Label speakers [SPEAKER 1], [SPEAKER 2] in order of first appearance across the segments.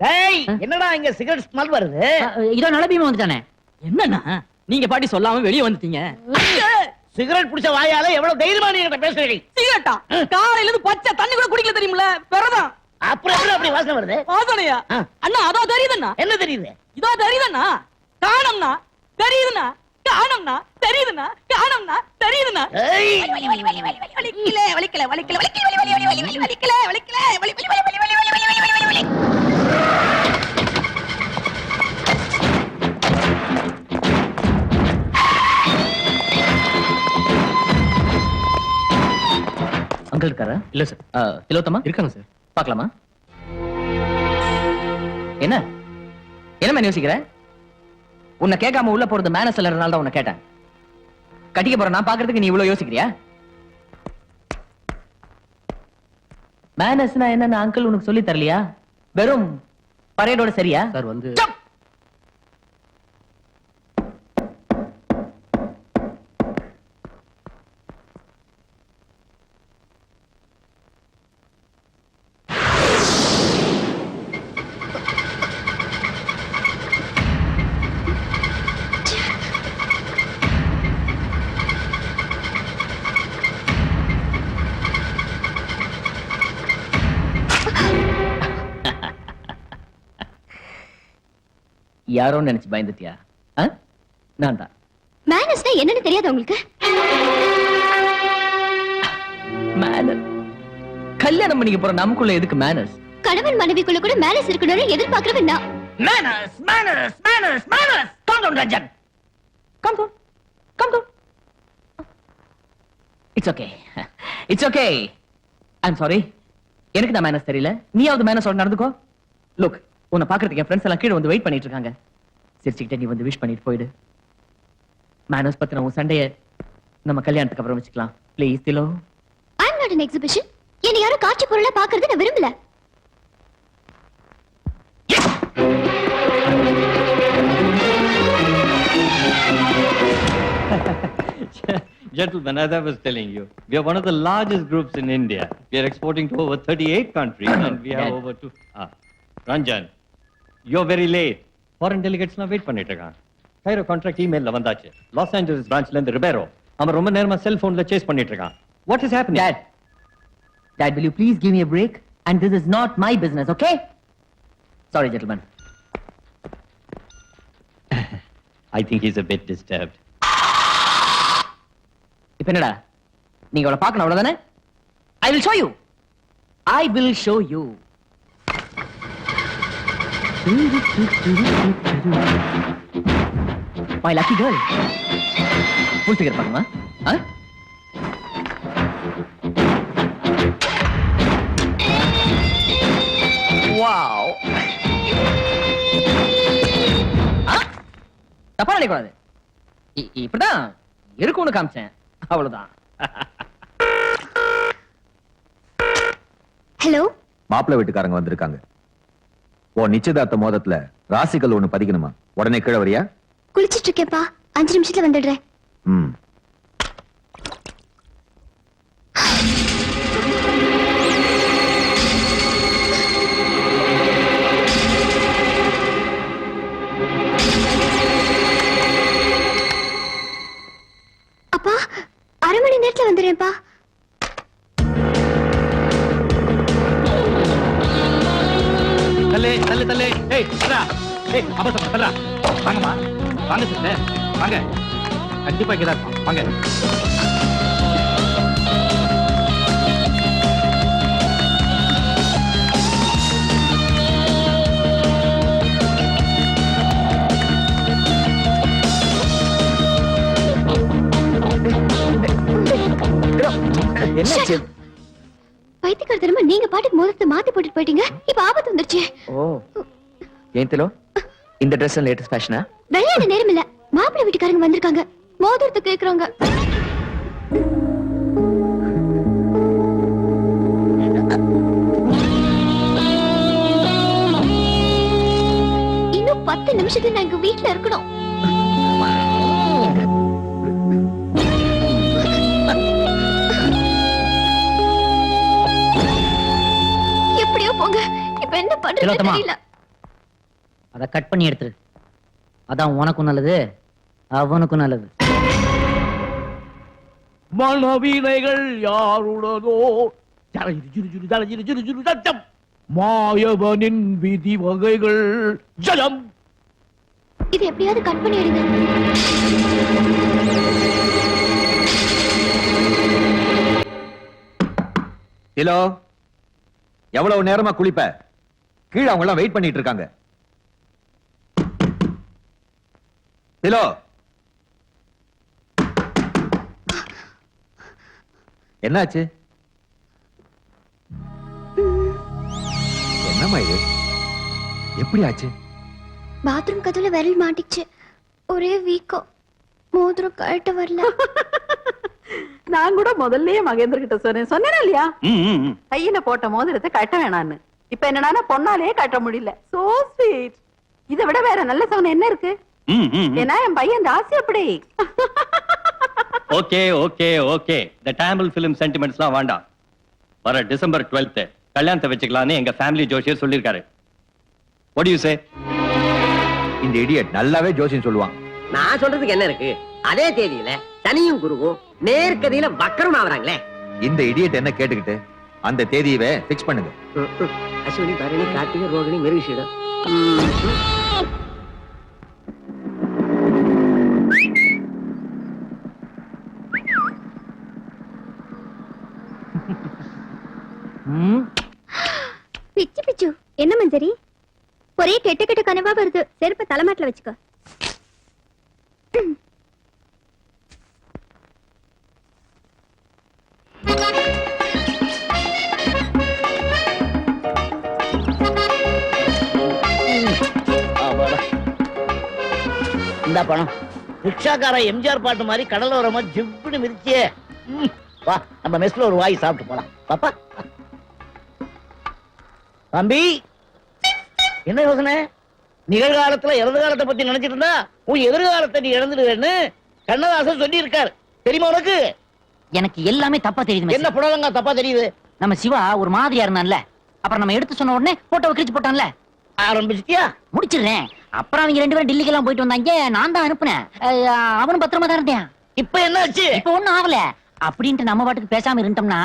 [SPEAKER 1] டேய் என்னடா இங்க சிகரெட் ஸ்மெல் வருது?
[SPEAKER 2] இதோ நலபீமா வந்துட்டானே.
[SPEAKER 3] என்னண்ணா நீங்க பாட்டி சொல்லாம வெளிய வந்துட்டீங்க?
[SPEAKER 1] சிகரெட் புடிச்ச வாயால எவ்வளவு தைரியமா நீ என்கிட்ட பேசுறீங்க?
[SPEAKER 3] சிகரெட்டா? காலையில இருந்து பச்சை தண்ணி கூட குடிக்கல தெரியுமில்ல? பெறதான்.
[SPEAKER 1] அப்புறம் எப்படி அப்படி வாசனை வருது?
[SPEAKER 3] வாசனையா? அண்ணா அதோ தெரியுதுண்ணா.
[SPEAKER 1] என்ன தெரியுது?
[SPEAKER 3] இதோ தெரியுதுண்ணா. காணம்னா தெரியுதுண்ணா. காணம்னா தெரியுதுண்ணா. காணம்னா தெரியுதுண்ணா.
[SPEAKER 1] ஏய்
[SPEAKER 3] வலிக்கல வலிக்கல வலிக்கல வலிக்கல வலிக்கல வலிக்கல வலிக்கல வலிக்கல.
[SPEAKER 2] அங்கிள் இருக்காரா?
[SPEAKER 3] இல்ல சார்.
[SPEAKER 2] திலோத்தமா
[SPEAKER 3] இருக்காங்க சார்.
[SPEAKER 2] பார்க்கலாமா? என்ன என்ன யோசிக்கிற? உன்னை கேட்காம உள்ள போறது மேனஸ் இல்லறனால தான் உன்னை கேட்டேன். கட்டிக்க போற நான் பாக்குறதுக்கு நீ இவ்வளவு யோசிக்கிறியா? மேனஸ்னா என்னன்னு அங்கிள் உனக்கு சொல்லி தரலையா? வெறும் பரேடோட சரியா?
[SPEAKER 3] சார் வந்து
[SPEAKER 2] யாரோ நினைச்சு பயந்துட்டியா? நான் தான்.
[SPEAKER 4] மேனஸ்னா என்னன்னு தெரியாது உங்களுக்கு?
[SPEAKER 2] மேனஸ் கல்யாணம் பண்ணிக்க போற நமக்குள்ள எதுக்கு மேனஸ்?
[SPEAKER 4] கணவன் மனைவிக்குள்ள கூட மேனஸ் இருக்கணும்னு எதிர்பார்க்கறவன் நான்.
[SPEAKER 1] Manners manners manners manners calm down Ranjan.
[SPEAKER 2] Calm down. It's okay. It's okay. I am sorry. எனக்கு தான் மேனஸ் தெரியல. நீயாவது மேனஸோட நடந்துக்கோ. லுக், உன்னை பாக்குறதுக்கு என் ஃப்ரெண்ட்ஸ் எல்லாம் கீழே வந்து வெயிட் பண்ணிட்டு இருக்காங்க. சிரிச்சுக்கிட்டே நீ வந்து விஷ் பண்ணிட்டு போயிடு. மேனஸ் பத்தின உன் சண்டைய நம்ம கல்யாணத்துக்கு அப்புறம் வச்சுக்கலாம். Please Thilo.
[SPEAKER 4] I am not an exhibition. என்னை யாரும் காட்சி பொருளா பார்க்கறது நான் விரும்பல.
[SPEAKER 5] Gentlemen, as I was telling you, we are one of the largest groups in India. We are exporting to over 38 countries and we have over two... Ranjan, you're very late. Foreign delegates na wait பண்ணிட்டு இருக்காங்க. Cairo contract email ல வந்தாச்சு. Los Angeles branchல இருந்து Ribeiro அவன் ரொம்ப நேரமா செல் போன்ல chase பண்ணிட்டு இருக்கான். What is happening?
[SPEAKER 2] Dad, will you please give me a break? And this is not my business, okay? Sorry, gentlemen.
[SPEAKER 5] I think he's a bit disturbed.
[SPEAKER 2] இப்ப என்னடா நீங்க அவளை பார்க்கணும் அவ்வளவுதானே? I will show you. I will show you. My lucky girl. Full figure பண்ணுமா? Wow. தப்பா நினைக்கூடாது. இப்படிதான் இருக்கும்னு காமிச்சேன். அவ்வளவுதான்.
[SPEAKER 4] ஹலோ,
[SPEAKER 6] மாப்பிள்ளை வீட்டுக்காரங்க வந்திருக்காங்க. ஓ நிச்சயதார்த்த மோதத்துல ராசிகள் ஒண்ணு பதிக்கணுமா? உடனே கீழே வரியா?
[SPEAKER 4] குளிச்சிட்டு இருக்கேன்ப்பா. 5 நிமிஷத்துல வந்துடுறேன். அப்பா, 1/2 மணி நேரத்துல வந்துடுறேன்ப்பா.
[SPEAKER 1] தள்ளு ஏய் அடா ஏய் அப்பா தள்ளடா வாங்கம்மா வாங்க சிஸ்டர் வாங்க கண்டிப்பா இங்க தான் வாங்க
[SPEAKER 2] என்னாச்சு?
[SPEAKER 4] பைத்தியக்காரத்தனமா நீங்க பாட்டுக்கு மோதிரத்தை மாத்தி போட்டுட்டு போயிட்டீங்க. இப்ப ஆபத்து வந்துருச்சு.
[SPEAKER 2] ஓ ஏன் திலோ இந்த Dress லேட்டஸ்ட் ஃபேஷனா?
[SPEAKER 4] விளையாட நேரம் இல்ல. மாப்பிள்ளை வீட்டுக்காரங்க வந்திருக்காங்க. மோதிரத்தை கேக்குறாங்க. இன்னும் 10 நிமிஷத்துல நான் எங்க வீட்டுல இருக்கணும். எப்படியோ போங்க. இப்ப என்ன பண்றது தெரியல.
[SPEAKER 3] அதை கட் பண்ணி எடுத்துரு. அதான் உனக்கும் நல்லது, அவனுக்கும் நல்லது.
[SPEAKER 1] மனவினைகள் யாருடனோ தச்சம் மாயவனின் விதி வகைகள் ஜலம்.
[SPEAKER 4] இது எப்படியாவது கட் பண்ணி எடுங்க.
[SPEAKER 6] ஹலோ, எவ்வளவு நேரமா குளிப்ப? கீழே அவங்க எல்லாம் வெயிட் பண்ணிட்டு இருக்காங்க. ஹலோ, என்னாச்சு? என்னம்மா இது? எப்படி ஆச்சு?
[SPEAKER 4] பாத்ரூம் கதவுல விரல் மாட்டிச்சு. ஒரே வீக்கம். மோதிரம் கழட்ட வரல.
[SPEAKER 7] நான் கூட முதல்லயே மகேந்திர கிட்ட சொன்னேனா இல்லையா? கையில போட்ட மோதிரத்தை கட்ட வேணான்னு. இப்ப என்னன்னா பொண்ணாலே கட்ட முடியல. So sweet. இதை விட வேற நல்ல சவுண்ட் என்ன இருக்கு? ஏன்னா என் பையன் ராசி அப்படி.
[SPEAKER 5] ஓகே ஓகே ஓகே, இந்த டேமிள் பிலிம் சென்டிமெண்ட்ஸ்லாம் வேண்டாம். வர டிசம்பர் 12th கல்யாணத்தை வச்சுக்கலாம்னு எங்க ஃபேமிலி ஜோசியர் சொல்லிருக்காரு. What do you say?
[SPEAKER 6] இந்த இடியட் நல்லாவே ஜோசியம் சொல்லுவான்.
[SPEAKER 3] நான் சொல்றதுக்கு என்ன இருக்கு? அதே தேதியில சனியும் குருவும் நேர்கதியில வக்கரம் ஆவறாங்களே.
[SPEAKER 6] இந்த இடியட் என்ன கேட்டுக்கிட்டு அந்த தேதியவே பிக்ஸ் பண்ணுங்க.
[SPEAKER 3] அஸ்வினி, பரணி, கார்த்திகை, ரோகிணி, மிருகஷீடம்.
[SPEAKER 4] பிச்சு பிச்சு. என்ன மஞ்சரி? ஒரே கெட்ட கெட்ட கனவா வருது. செருப்ப தலைமாட்டில வச்சுக்கோ.
[SPEAKER 3] இந்த பணம் ரிக்ஷாக்கார எம்ஜிஆர் பாட்டு மாதிரி கடலோரமா ஜிவ்னு மிதிச்சே. வா, நம்ம மெஸ்ல ஒரு வாய் சாப்பிட்டு போலாம். பாப்பா தம்பி, என்ன யோசனை? நிகழ்காலத்துல இறந்த காலத்தை பத்தி நினைச்சிட்டு இருந்தா உன் எதிர்காலத்தை நீ இழந்துடுவேன்னு கண்ணதாசன் சொல்லி இருக்காரு. தெரியுமா உனக்கு?
[SPEAKER 8] எனக்கு எல்லாமே தப்பா தெரியுது.
[SPEAKER 3] என்ன புடலங்க தப்பா தெரியுது?
[SPEAKER 8] நம்ம சிவா ஒரு மாதிரியா இருந்தான்ல, அப்புறம் நம்ம எடுத்து சொன்ன உடனே போட்டோ கிழிச்சு போட்டான்ல.
[SPEAKER 3] ஆரம்பிச்சிட்டியா?
[SPEAKER 8] முடிச்சிடுறேன். அப்புறம் அவங்க 2 பேரும் டெல்லிக்கு எல்லாம் போயிட்டு வந்தாங்க. நான் தான் அனுப்புனேன். அவனும் பத்திரமா தான் இருந்தேன்.
[SPEAKER 3] இப்ப என்ன ஆச்சு?
[SPEAKER 8] இப்ப ஒண்ணும் ஆகல. அப்படின்ட்டு நம்ம பாட்டுக்கு பேசாம இருந்தோம்னா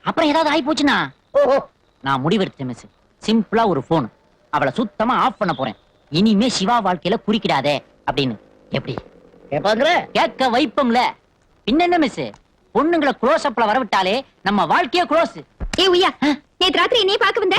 [SPEAKER 8] அப்புறம் ஏதாவது ஆகி போச்சுன்னா,
[SPEAKER 3] ஓஹோ,
[SPEAKER 8] நான் முடிவெடுத்தேன் மிஸ். சிம்பிளா ஒரு போன், அவளை சுத்தமா ஆஃப் பண்ண போறேன். இனிமே சிவா வாழ்க்கையில குறுக்கிடாதே அப்படின்னு. எப்படி
[SPEAKER 3] கேப்பாங்கற?
[SPEAKER 8] கேட்க வைப்போம்ல. பின்ன என்ன மிஸ், பொண்ணுங்களை க்ளோஸ் அப்ல வரவிட்டாலே நம்ம வாழ்க்கையே க்ளோஸ்.
[SPEAKER 4] ஏ உய்யா, நேத்து ராத்திரி என்னைய பார்க்க வந்த?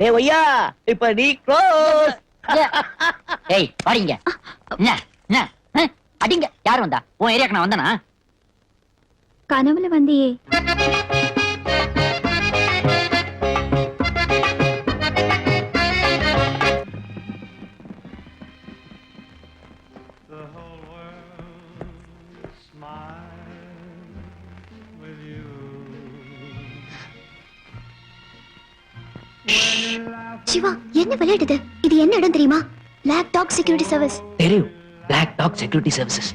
[SPEAKER 3] ஏய் ஒய்யா, இப்ப நீ க்ளோஸ்.
[SPEAKER 8] ஏய் பாடிங்க. என்ன என்ன அடிங்க. யார் வந்தா? உன் ஏரியாக்கு நான் வந்தனா?
[SPEAKER 4] கனவுல வந்தியே. சிவா, என்ன விளையாடுது? இது என்ன இடம் தெரியுமா? Black Dog Security Service.
[SPEAKER 2] தெரியும், Black Dog Security Services.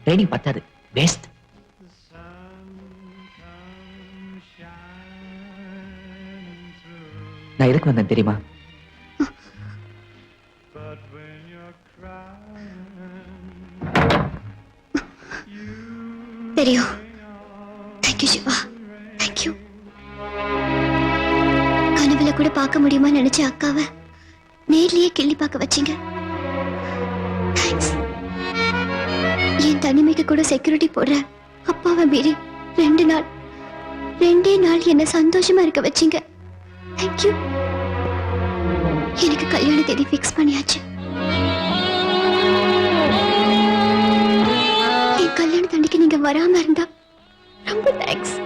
[SPEAKER 2] Training பத்தாது, வேஸ்ட். நான் எதுக்கு வந்தேன் தெரியுமா?
[SPEAKER 4] தெரியும். Thank you Siva, thank you. கனவுல கூட பார்க்க முடியுமா நினைச்ச அக்காவை நேர்லயே கிள்ளி பார்க்க வச்சீங்க. தேங்க்ஸ். என் தனிமைக்கு கூட செக்யூரிட்டி போடுற அப்பாவை மீறி 2 நாள் என்ன சந்தோஷமா இருக்க வச்சீங்க. தேங்க்யூ. எனக்கு கல்யாண தேதி ஃபிக்ஸ் பண்ணியாச்சு. என் கல்யாண தண்டிக்கு நீங்க வராம இருந்தா ரொம்ப தேங்க்ஸ்.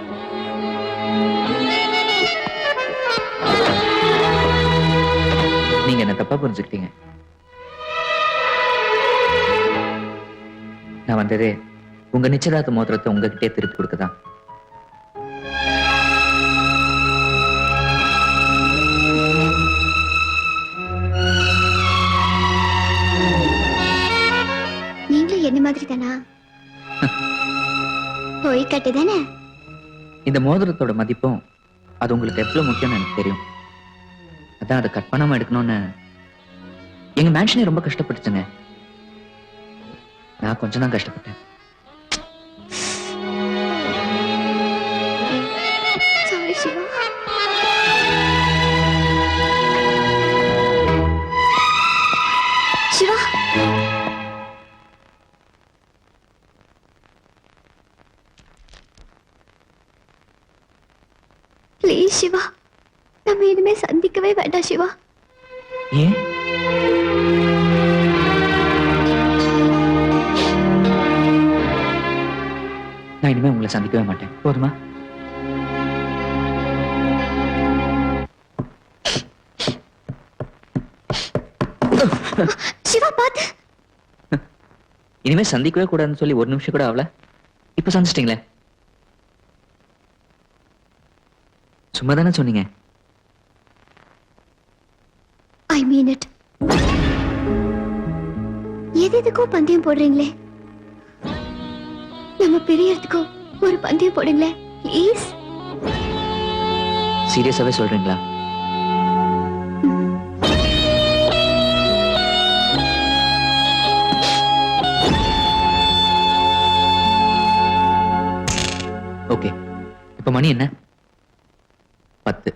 [SPEAKER 2] நீங்க என்ன தப்பா புரிஞ்சுக்கிட்டீங்க. நான் வந்ததே உங்க நிச்சயதார்த்த மோதிரத்தை உங்ககிட்டே திருப்பி கொடுக்கதான்.
[SPEAKER 4] நீங்களும் என்ன மாதிரி தானா? போய் கட்டுதானே?
[SPEAKER 2] இந்த மோதிரத்தோட மதிப்பும் அது உங்களுக்கு எவ்வளவு முக்கியம்னு எனக்கு தெரியும். அதான் அதை கட் பண்ணாம எடுக்கணும்னு எங்க மேன்ஷனே ரொம்ப கஷ்டப்பட்டுச்சுங்க. நான் கொஞ்சம் தான் கஷ்டப்பட்டேன்.
[SPEAKER 4] சாரி சிவா. சிவா, ப்ளீஸ் சிவா, நம்ம இனிமே சந்திக்கவே வேண்டாம் சிவா.
[SPEAKER 2] ஏன்? நான் இனிமே உங்களை சந்திக்கவே மாட்டேன். போதுமா?
[SPEAKER 4] சிவா பாத்து.
[SPEAKER 2] இனிமே சந்திக்கவே கூடாதுன்னு சொல்லி ஒரு நிமிஷம் கூட ஆகல. இப்ப சந்திச்சிட்டீங்களே. சும்மா தானே சொன்னீங்க.
[SPEAKER 4] ஐ மீன் இட். எதுக்கோ பந்தயம் போடுறீங்களே, நம்ம பிரியறதுக்கோ ஒரு பந்தயம் போடுங்களே ப்ளீஸ்.
[SPEAKER 2] சீரியஸாவே சொல்றீங்களா? ஓகே, இப்ப மணி என்ன? 10.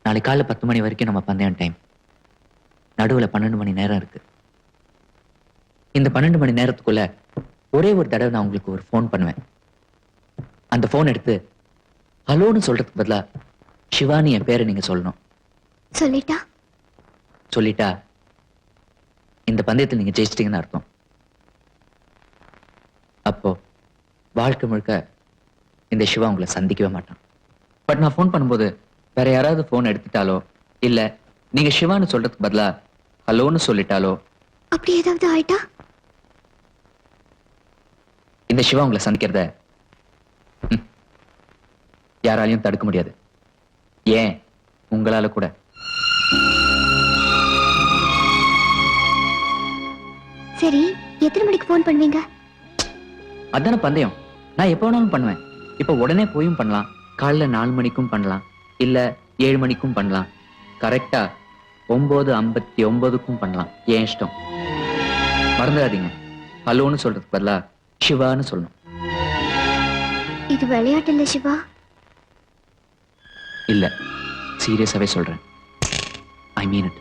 [SPEAKER 2] நாளை காலைல 10 மணி வரைக்கும் நம்ம பந்தயம் டைம். நடுவுல 12 மணி நேரம் இருக்கு. இந்த 12 மணி நேரத்துக்குள்ள ஒரே ஒரு தடவை நான் உங்களுக்கு ஒரு ஃபோன் பண்ணுவேன். அந்த ஃபோன் எடுத்து ஹலோன்னு சொல்றதுக்கு பதிலா சிவானி என் பேரை நீங்க சொல்லணும். சொல்லிட்டா இந்த பந்தயத்தில் நீங்க ஜெயிச்சிட்டீங்கன்னு அர்த்தம். அப்போ வாழ்க்கை முழுக்க இந்த சிவா உங்களை சந்திக்கவே மாட்டான். பட் நான் ஃபோன் பண்ணும்போது வேற யாராவது ஃபோன் எடுத்துட்டாலோ இல்ல நீங்க சிவான்னு சொல்றதுக்கு பதிலா ஹலோன்னு சொல்லிட்டாலோ,
[SPEAKER 4] அப்படி ஏதாவது ஆயிட்டா
[SPEAKER 2] இந்த சிவா உங்களை சந்திக்கிறத யாராலையும் தடுக்க முடியாது. ஏன் உங்களால கூட.
[SPEAKER 4] சரி, எத்தனை மணிக்கு ஃபோன் பண்ணுவீங்க?
[SPEAKER 2] அதான பந்தயம். நான் எப்ப வேணாலும் பண்ணுவேன். இப்ப உடனே போயும் பண்ணலாம், காலைல 4 மணிக்கும் பண்ணலாம், இல்ல 7 மணிக்கும் பண்ணலாம், கரெக்டா 9:59க்கும் பண்ணலாம். ஏன் இஷ்டம். மறந்துடாதீங்க, ஹலோன்னு சொல்றதுக்கு பதிலா சிவான்னு சொல்லணும்.
[SPEAKER 4] இது விளையாட்டு இல்ல சிவா.
[SPEAKER 2] இல்ல, சீரியஸாவே சொல்றேன். ஐ மீன் இட்.